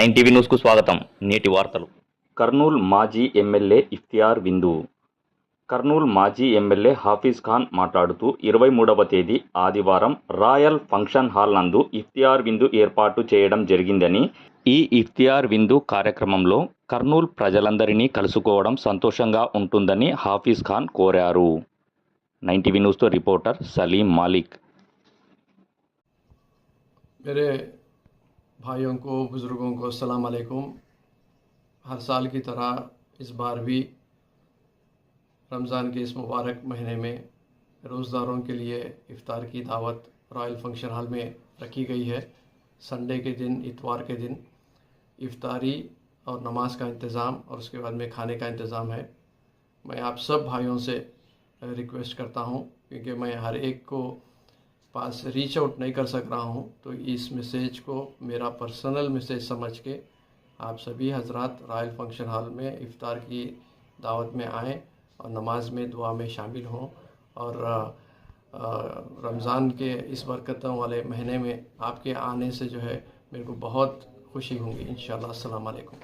9 TV న్యూస్కు స్వాగతం. నేటి వార్తలు. కర్నూలు మాజీ ఎమ్మెల్యే ఇఫ్తియార్ విందు. కర్నూలు మాజీ ఎమ్మెల్యే హాఫీజ్ ఖాన్ మాట్లాడుతూ 23వ తేదీ ఆదివారం రాయల్ ఫంక్షన్ హాల్ నందు ఇఫ్తియార్ విందు ఏర్పాటు చేయడం జరిగిందని, ఈ ఇఫ్తియార్ విందు కార్యక్రమంలో కర్నూలు ప్రజలందరినీ కలుసుకోవడం సంతోషంగా ఉంటుందని హాఫీజ్ ఖాన్ కోరారు. 9 టీవీ న్యూస్తో రిపోర్టర్ సలీం మాలిక్. मेरे भाइयों को, बुज़ुर्गों को अस्सलाम वालेकुम। हर साल की तरह इस बार भी रमज़ान के इस मुबारक महीने में रोज़दारों के लिए इफ़्तार की दावत रॉयल फंक्शन हॉल में रखी गई है। संडे के दिन, इतवार के दिन इफ़्तारी और नमाज का इंतज़ाम और उसके बाद में खाने का इंतज़ाम है। मैं आप सब भाइयों से रिक्वेस्ट करता हूँ, क्योंकि मैं हर एक को पास रीच आउट नहीं कर सक रहा हूँ, तो इस मैसेज को मेरा पर्सनल मैसेज समझ के आप सभी हजरात रॉयल फंक्शन हॉल में इफ़्तार की दावत में आएँ और नमाज में, दुआ में शामिल हों। और रमज़ान के इस बरकतों वाले महीने में आपके आने से जो है मेरे को बहुत खुशी होगी इंशाअल्लाह। अस्सलाम वालेकुम।